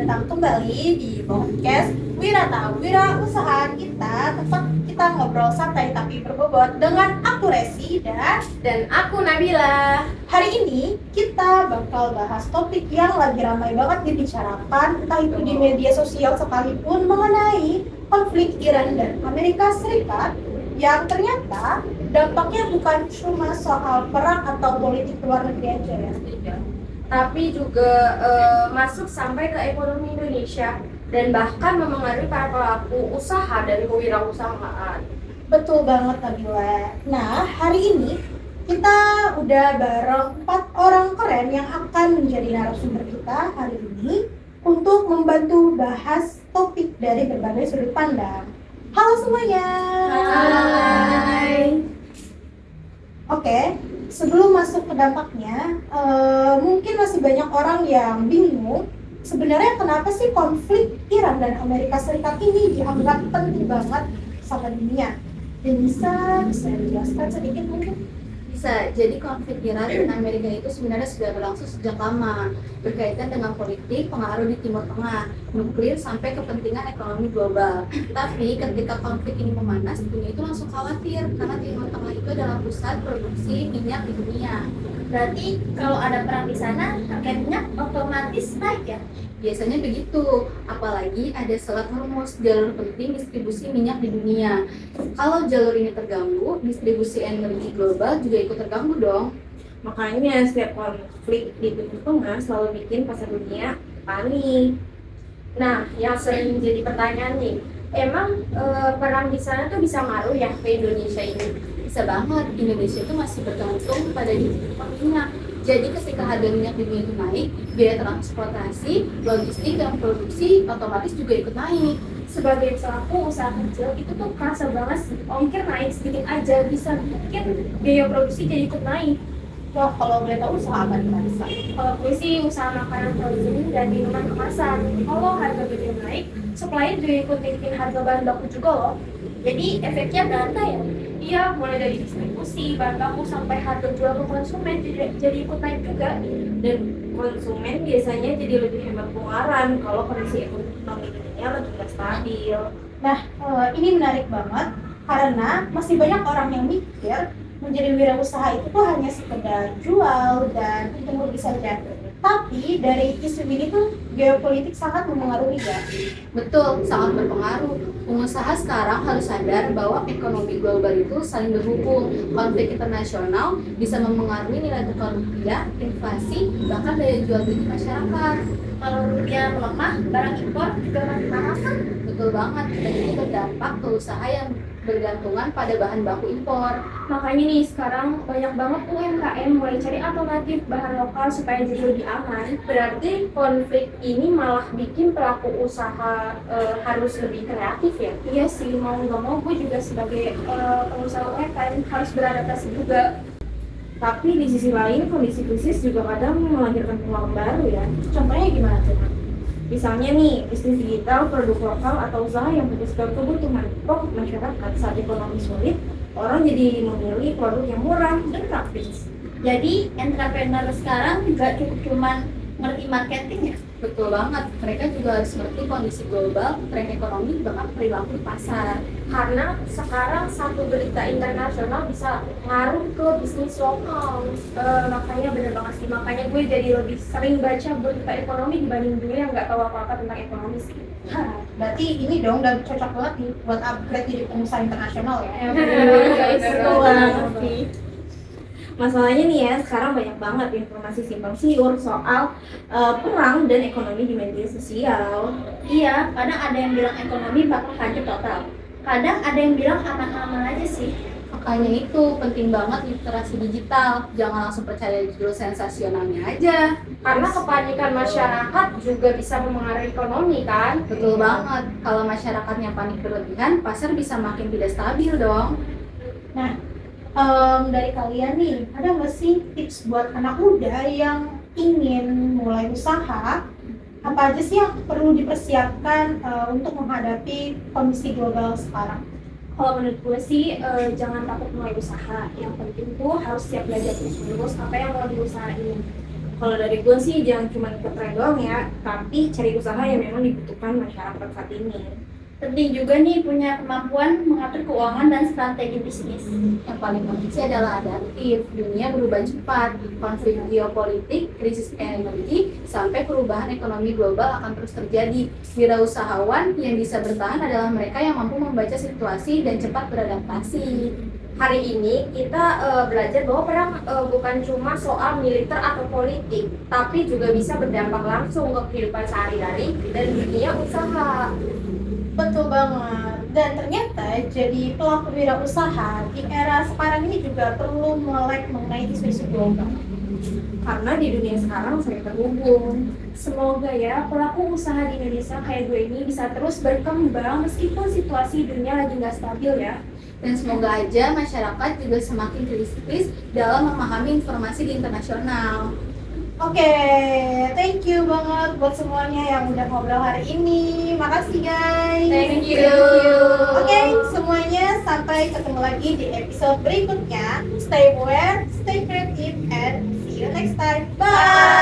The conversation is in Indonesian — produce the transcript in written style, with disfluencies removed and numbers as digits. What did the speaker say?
datang kembali di podcast Wira Usaha kita, tempat kita ngobrol santai tapi berbobot dengan aku Resi dan aku Nabila. hari ini kita bakal bahas topik yang lagi ramai banget dibicarakan, entah itu di media sosial sekalipun, mengenai konflik Iran dan Amerika Serikat yang ternyata dampaknya bukan cuma soal perang atau politik luar negeri aja ya. Tapi juga masuk sampai ke ekonomi Indonesia dan bahkan memengaruhi para pelaku usaha dan kewirausahaan. Betul banget Nabila. Nah, hari ini kita udah bareng 4 orang keren yang akan menjadi narasumber kita hari ini untuk membantu bahas topik dari berbagai sudut pandang. Halo semuanya. Hai. Oke, sebelum masuk ke dampaknya, mungkin masih banyak orang yang bingung sebenarnya kenapa sih konflik Iran dan Amerika Serikat ini dianggap penting banget sama dunia. Dan bisa dijelaskan sedikit mungkin? Bisa, jadi konflik Iran dan Amerika itu sebenarnya sudah berlangsung sejak lama, berkaitan dengan politik, pengaruh di Timur Tengah, nuklir, sampai kepentingan ekonomi global. Tapi ketika konflik ini memanas, dunia itu langsung khawatir karena Timur Tengah itu adalah pusat produksi minyak di dunia. Berarti kalau ada perang di sana, harga minyak otomatis naik ya? Biasanya begitu, apalagi ada Selat Hormuz, jalur penting distribusi minyak di dunia. Kalau jalur ini terganggu, distribusi energi global juga ikut terganggu dong. Makanya setiap konflik di Timur Tengah selalu bikin pasar dunia panik. Nah, yang sering jadi pertanyaan nih, emang perang di sana tuh bisa ngaruh ya ke Indonesia ini? Bisa banget, Indonesia itu masih bergantung pada impor minyak. Jadi ketika harga minyak di dunia itu naik, biaya transportasi, logistik, dan produksi otomatis juga ikut naik. Sebagai pelaku usaha kecil itu tuh kerasa banget sih, ongkir naik sedikit aja bisa bikin biaya produksi jadi ikut naik. Wah, kalau boleh tahu usaha apa nih Marisa? Kalau gue sih usaha makanan frozen dan minuman kemasan. Kalau harga BBM naik, supplier juga ikut bikin harga bahan baku juga loh. Jadi efeknya berapa ya? Iya, mulai dari distribusi, bahan baku sampai harga jual ke konsumen jadi ikut naik juga. Dan konsumen biasanya jadi lebih hemat pengeluaran kalau kondisi ekonomi dunia lagi nggak stabil. Nah, ini menarik banget karena masih banyak orang yang mikir menjadi wirausaha itu tuh hanya sekedar jual dan untung rugi saja. Tapi dari isu ini tuh geopolitik sangat memengaruhi ya. Betul, sangat berpengaruh. Pengusaha sekarang harus sadar bahwa ekonomi global itu saling berhubung. Konflik internasional bisa mempengaruhi nilai tukar rupiah, inflasi, bahkan daya jual beli masyarakat. Kalau rupiah melemah, barang impor juga makin mahal kan? Betul banget, dan ini berdampak ke usaha yang bergantungan pada bahan baku impor. Makanya nih sekarang banyak banget UMKM mulai cari alternatif bahan lokal supaya jadi lebih aman. Berarti konflik ini malah bikin pelaku usaha harus lebih kreatif ya? Iya sih, mau nggak mau gue juga sebagai pengusaha UMKM harus beradaptasi juga. Tapi di sisi lain kondisi krisis juga kadang melahirkan peluang baru ya. Contohnya gimana tuh? Misalnya nih, bisnis digital, produk lokal, atau usaha yang berdasarkan kebutuhan pokok masyarakat saat ekonomi sulit, orang jadi memilih produk yang murah dan praktis. Jadi entrepreneur sekarang nggak cukup cuman ngerti marketing ya? Betul banget, mereka juga harus mengerti kondisi global, tren ekonomi, bahkan perilaku di pasar. Karena sekarang satu berita internasional bisa ngaruh ke bisnis lokal. Makanya bener banget sih, makanya gue jadi lebih sering baca berita ekonomi dibanding dulu yang nggak tahu apa-apa tentang ekonomi sih. Berarti ini dong udah cocok banget nih buat upgrade jadi pengusaha internasional ya. Guys, Betul banget sih. Masalahnya nih ya, sekarang banyak banget informasi simpang siur soal perang dan ekonomi di media sosial. Iya, kadang ada yang bilang ekonomi bakal hancur total. Kadang ada yang bilang aman-aman aja sih. Makanya itu penting banget literasi digital, jangan langsung percaya judul sensasionalnya aja. Karena kepanikan masyarakat juga bisa mempengaruhi ekonomi kan? Betul banget, kalau masyarakatnya panik berlebihan, pasar bisa makin tidak stabil dong. Nah, dari kalian nih, ada nggak sih tips buat anak muda yang ingin mulai usaha? Apa aja sih yang perlu dipersiapkan untuk menghadapi kondisi global sekarang? Kalau menurut gue sih jangan takut mulai usaha. Yang penting tuh harus siap belajar terus-menerus apa yang mau diusahain. Kalau dari gue sih jangan cuma ikut tren doang ya, tapi cari usaha yang memang dibutuhkan masyarakat saat ini. Penting juga nih punya kemampuan mengatur keuangan dan strategi bisnis. Yang paling penting sih adalah adaptif. Dunia berubah cepat, konflik geopolitik, krisis energi, sampai perubahan ekonomi global akan terus terjadi. Wirausahawan yang bisa bertahan adalah mereka yang mampu membaca situasi dan cepat beradaptasi. Hari ini kita belajar bahwa perang bukan cuma soal militer atau politik, tapi juga bisa berdampak langsung ke kehidupan sehari-hari dan dunia usaha. Betul banget. Dan ternyata jadi pelaku wirausaha di era sekarang ini juga perlu melek mengenai isu-isu global. Karena di dunia sekarang sering terhubung. Semoga ya pelaku usaha di Indonesia kayak gue ini bisa terus berkembang meskipun situasi dunia lagi nggak stabil ya. Dan semoga aja masyarakat juga semakin kritis dalam memahami informasi di internasional. Oke, thank you banget buat semuanya yang udah ngobrol hari ini. Makasih guys. Thank you. Oke, semuanya sampai ketemu lagi di episode berikutnya. Stay aware, stay creative, and see you next time. Bye.